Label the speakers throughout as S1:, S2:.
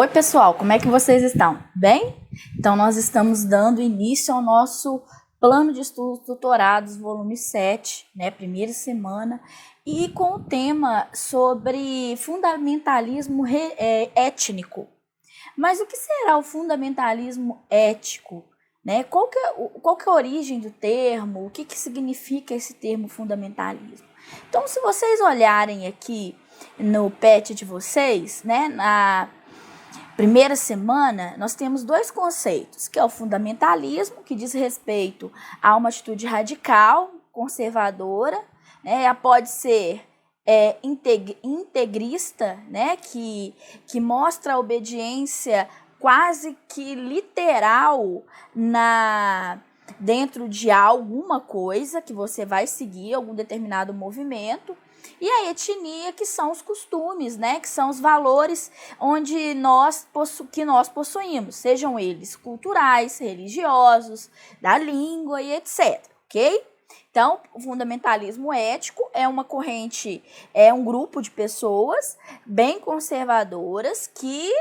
S1: Oi, pessoal, como é que vocês estão? Bem? Então, nós estamos dando início ao nosso Plano de Estudos Tutorados, volume 7, primeira semana, e com o tema sobre fundamentalismo étnico. Mas o que será o fundamentalismo ético? Qual que é a origem do termo? O que significa esse termo fundamentalismo? Então, se vocês olharem aqui no PET de vocês, na primeira semana, nós temos dois conceitos, que é o fundamentalismo, que diz respeito a uma atitude radical, conservadora, ela pode ser integrista, que mostra a obediência quase que literal dentro de alguma coisa que você vai seguir, algum determinado movimento. E a etnia, que são os costumes, que são os valores que nós possuímos, sejam eles culturais, religiosos, da língua e etc, ok? Então, o fundamentalismo ético é uma corrente, é um grupo de pessoas bem conservadoras que,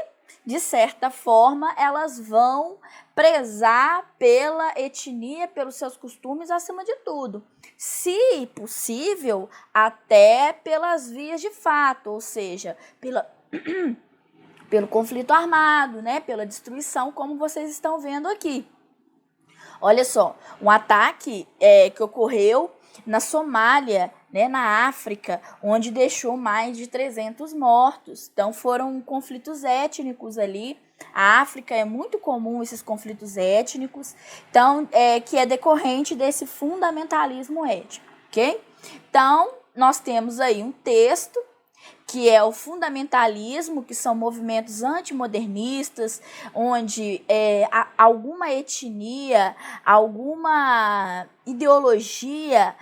S1: de certa forma, elas vão prezar pela etnia, pelos seus costumes acima de tudo. Se possível, até pelas vias de fato, ou seja, pelo conflito armado, pela destruição, como vocês estão vendo aqui. Olha só, um ataque que ocorreu na Somália, na África, onde deixou mais de 300 mortos. Então, foram conflitos étnicos ali. A África é muito comum esses conflitos étnicos, então, que é decorrente desse fundamentalismo étnico, ok? Então, nós temos aí um texto, que é o fundamentalismo, que são movimentos antimodernistas, onde alguma etnia, alguma ideologia,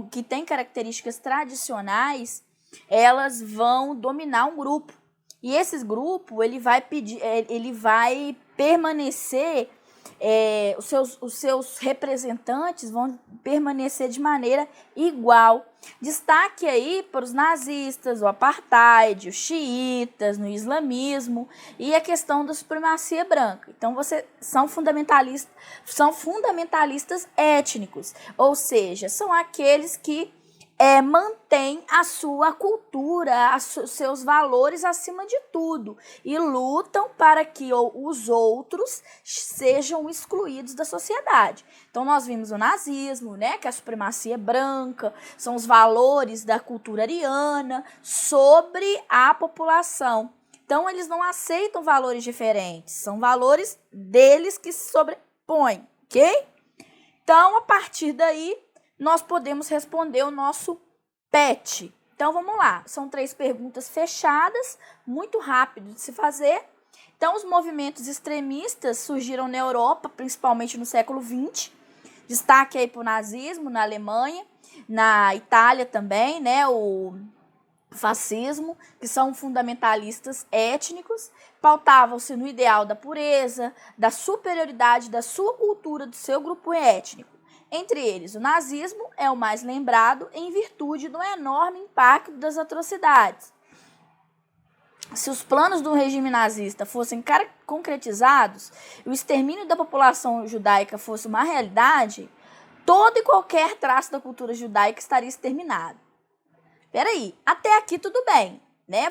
S1: que tem características tradicionais, elas vão dominar um grupo. E esse grupo, ele vai permanecer, os seus representantes vão permanecer de maneira igual. Destaque aí para os nazistas, o apartheid, os xiitas, no islamismo e a questão da supremacia branca. Então, são fundamentalistas étnicos, ou seja, são aqueles que mantém a sua cultura, seus valores acima de tudo e lutam para que os outros sejam excluídos da sociedade. Então, nós vimos o nazismo, que é a supremacia branca, são os valores da cultura ariana sobre a população. Então, eles não aceitam valores diferentes, são valores deles que se sobrepõem, ok? Então, a partir daí, nós podemos responder o nosso PET. Então, vamos lá. São 3 perguntas fechadas, muito rápido de se fazer. Então, os movimentos extremistas surgiram na Europa, principalmente no século XX. Destaque aí para o nazismo na Alemanha, na Itália também, o fascismo, que são fundamentalistas étnicos, pautavam-se no ideal da pureza, da superioridade da sua cultura, do seu grupo étnico. Entre eles, o nazismo é o mais lembrado em virtude do enorme impacto das atrocidades. Se os planos do regime nazista fossem concretizados e o extermínio da população judaica fosse uma realidade, todo e qualquer traço da cultura judaica estaria exterminado. Peraí, até aqui tudo bem,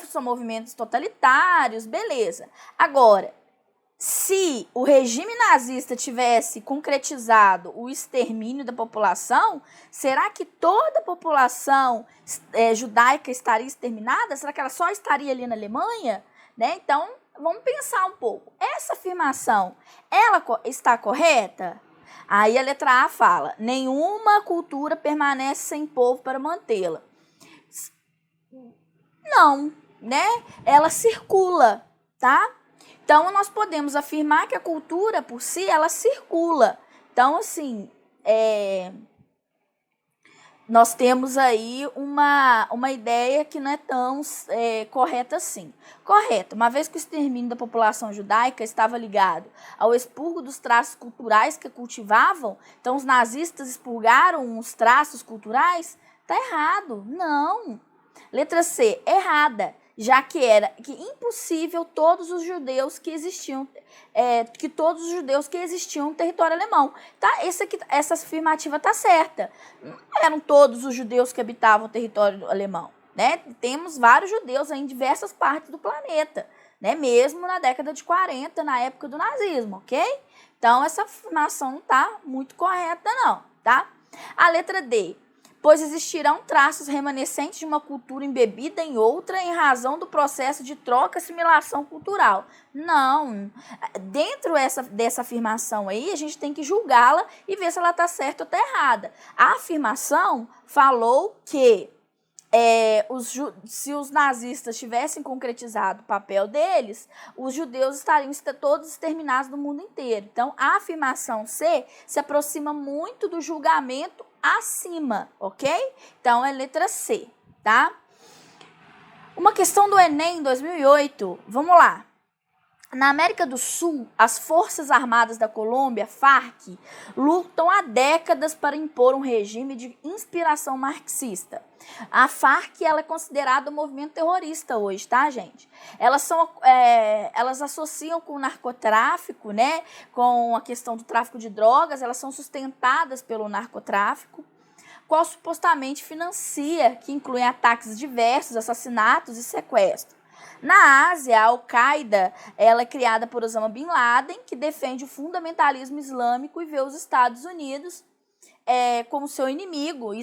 S1: São movimentos totalitários, beleza. Agora, se o regime nazista tivesse concretizado o extermínio da população, será que toda a população judaica estaria exterminada? Será que ela só estaria ali na Alemanha? Então, vamos pensar um pouco. Essa afirmação, ela está correta? Aí a letra A fala, nenhuma cultura permanece sem povo para mantê-la. Não, Ela circula, tá? Então, nós podemos afirmar que a cultura, por si, ela circula. Então, assim, nós temos aí uma ideia que não é tão correta assim. Correto, uma vez que o extermínio da população judaica estava ligado ao expurgo dos traços culturais que cultivavam, então os nazistas expurgaram os traços culturais, tá errado. Não. Letra C, errada. já que era que impossível todos os judeus que existiam no território alemão. Tá? Essa afirmativa tá certa. Não eram todos os judeus que habitavam o território alemão, né? Temos vários judeus em diversas partes do planeta, né? Mesmo na década de 40, na época do nazismo, ok? Então, essa afirmação não tá muito correta, não, tá? A letra D. Pois existirão traços remanescentes de uma cultura embebida em outra em razão do processo de troca e assimilação cultural. Não. Dentro dessa afirmação aí, a gente tem que julgá-la e ver se ela está certa ou está errada. A afirmação falou que se os nazistas tivessem concretizado o papel deles, os judeus estariam todos exterminados do mundo inteiro. Então, a afirmação C se aproxima muito do julgamento acima, ok? Então, é letra C, tá? Uma questão do Enem 2008, vamos lá. Na América do Sul, as Forças Armadas da Colômbia, FARC, lutam há décadas para impor um regime de inspiração marxista. A FARC ela é considerada um movimento terrorista hoje, tá, gente? Elas associam com o narcotráfico, né? Com a questão do tráfico de drogas, elas são sustentadas pelo narcotráfico, qual supostamente financia, que inclui ataques diversos, assassinatos e sequestros. Na Ásia, a Al-Qaeda ela é criada por Osama Bin Laden, que defende o fundamentalismo islâmico e vê os Estados Unidos como seu inimigo e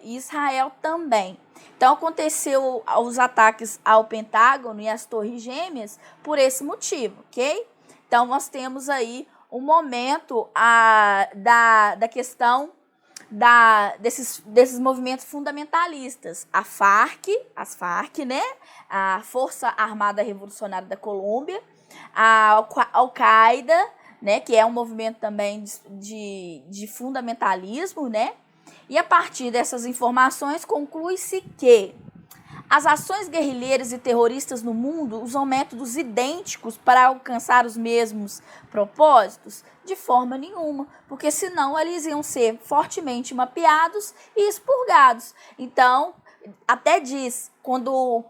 S1: Israel também. Então, aconteceu os ataques ao Pentágono e às Torres Gêmeas por esse motivo, ok? Então, nós temos aí um momento da questão desses movimentos fundamentalistas. As FARC, né? A Força Armada Revolucionária da Colômbia, a Al-Qaeda, né? Que é um movimento também de fundamentalismo, né? E a partir dessas informações conclui-se que as ações guerrilheiras e terroristas no mundo usam métodos idênticos para alcançar os mesmos propósitos? De forma nenhuma, porque senão eles iam ser fortemente mapeados e expurgados. Então, até diz, quando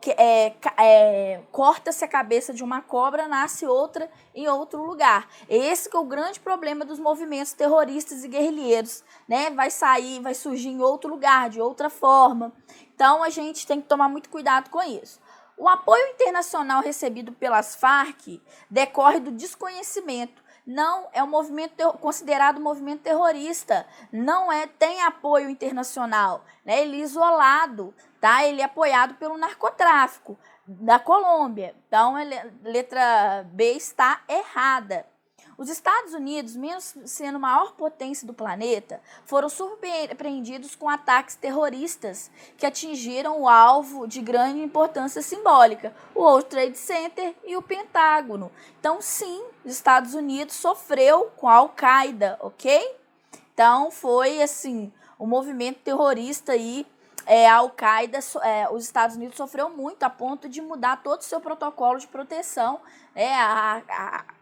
S1: corta-se a cabeça de uma cobra, nasce outra em outro lugar. Esse que é o grande problema dos movimentos terroristas e guerrilheiros, né? Vai surgir em outro lugar, de outra forma. Então, a gente tem que tomar muito cuidado com isso. O apoio internacional recebido pelas FARC decorre do desconhecimento. Não é um movimento considerado um movimento terrorista, não tem apoio internacional, né? Ele é isolado, tá? Ele é apoiado pelo narcotráfico da Colômbia. Então, a letra B está errada. Os Estados Unidos, mesmo sendo a maior potência do planeta, foram surpreendidos com ataques terroristas que atingiram o alvo de grande importância simbólica, o World Trade Center e o Pentágono. Então, sim, os Estados Unidos sofreu com a Al-Qaeda, ok? Então, foi assim, um movimento terrorista aí. A Al-Qaeda, os Estados Unidos sofreu muito a ponto de mudar todo o seu protocolo de proteção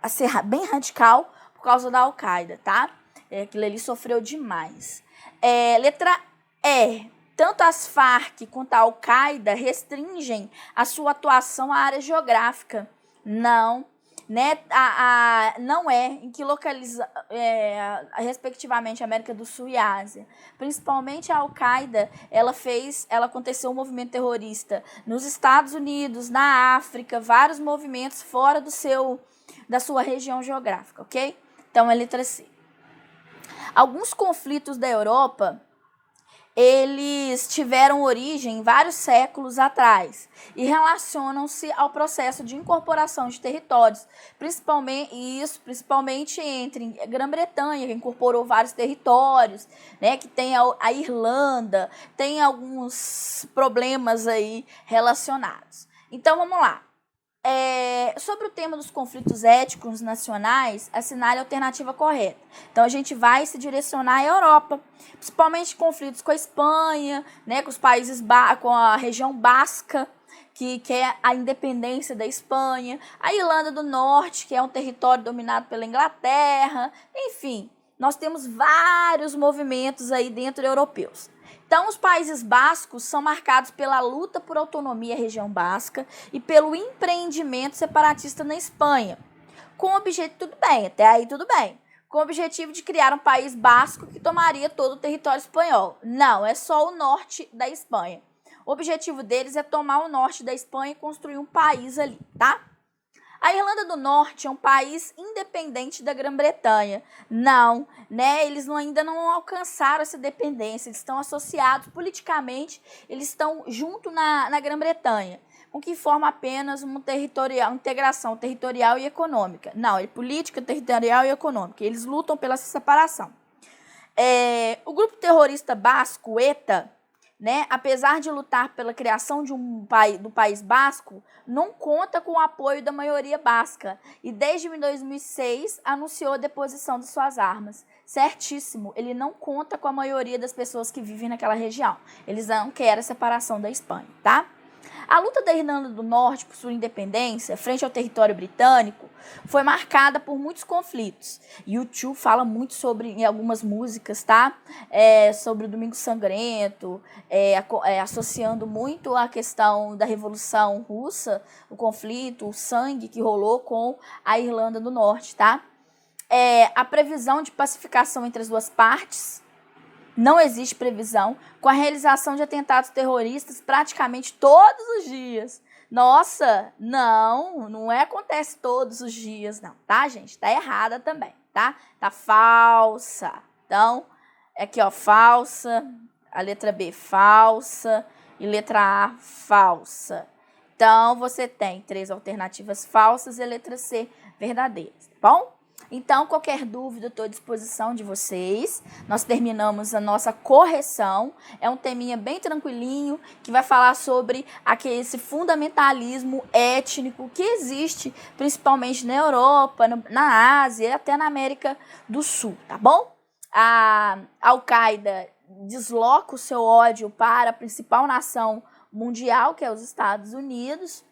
S1: a ser bem radical por causa da Al-Qaeda, tá? Aquilo ali sofreu demais. Letra E. Tanto as FARC quanto a Al-Qaeda restringem a sua atuação à área geográfica. Não. Né, não em que localiza respectivamente América do Sul e Ásia. Principalmente a Al-Qaeda, ela aconteceu um movimento terrorista nos Estados Unidos, na África, vários movimentos fora da sua região geográfica, ok? Então, é letra C. Alguns conflitos da Europa, eles tiveram origem vários séculos atrás e relacionam-se ao processo de incorporação de territórios, principalmente entre Grã-Bretanha, que incorporou vários territórios, né, que tem a Irlanda, tem alguns problemas aí relacionados. Então, vamos lá. Sobre o tema dos conflitos étnicos nacionais, assinale a alternativa correta. Então, a gente vai se direcionar à Europa, principalmente conflitos com a Espanha, né, com os países, com a região basca, que quer a independência da Espanha, a Irlanda do Norte, que é um território dominado pela Inglaterra, enfim, nós temos vários movimentos aí dentro europeus. Então, os Países Bascos são marcados pela luta por autonomia região basca e pelo empreendimento separatista na Espanha, com o objetivo, tudo bem, até aí tudo bem, com o objetivo de criar um país basco que tomaria todo o território espanhol. Não, é só o norte da Espanha. O objetivo deles é tomar o norte da Espanha e construir um país ali, tá? A Irlanda do Norte é um país independente da Grã-Bretanha. Não, né? Eles ainda não alcançaram essa dependência. Eles estão associados politicamente, eles estão junto na Grã-Bretanha, o que forma apenas uma integração territorial e econômica. Não, é política, territorial e econômica. Eles lutam pela separação. O grupo terrorista basco, ETA, né, apesar de lutar pela criação do país basco, não conta com o apoio da maioria basca e desde 2006 anunciou a deposição de suas armas. Certíssimo, ele não conta com a maioria das pessoas que vivem naquela região. Eles não querem a separação da Espanha, tá? A luta da Irlanda do Norte por sua independência, frente ao território britânico, foi marcada por muitos conflitos. E o U2 fala muito sobre, em algumas músicas, tá? Sobre o Domingo Sangrento, associando muito a questão da Revolução Russa, o conflito, o sangue que rolou com a Irlanda do Norte, tá? A previsão de pacificação entre as duas partes. Não existe previsão, com a realização de atentados terroristas praticamente todos os dias. Nossa, não acontece todos os dias, não, tá, gente? Tá errada também, tá? Tá falsa. Então, aqui, ó, falsa, a letra B falsa e letra A falsa. Então, você tem 3 alternativas falsas e a letra C verdadeiras, tá bom? Então, qualquer dúvida, estou à disposição de vocês. Nós terminamos a nossa correção. É um teminha bem tranquilinho, que vai falar sobre esse fundamentalismo étnico que existe, principalmente na Europa, na Ásia e até na América do Sul, tá bom? A Al-Qaeda desloca o seu ódio para a principal nação mundial, que é os Estados Unidos.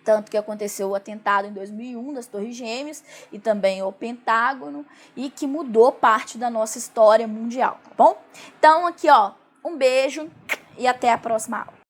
S1: Tanto que aconteceu o atentado em 2001 das Torres Gêmeas e também o Pentágono, e que mudou parte da nossa história mundial, tá bom? Então, aqui, ó, um beijo e até a próxima aula.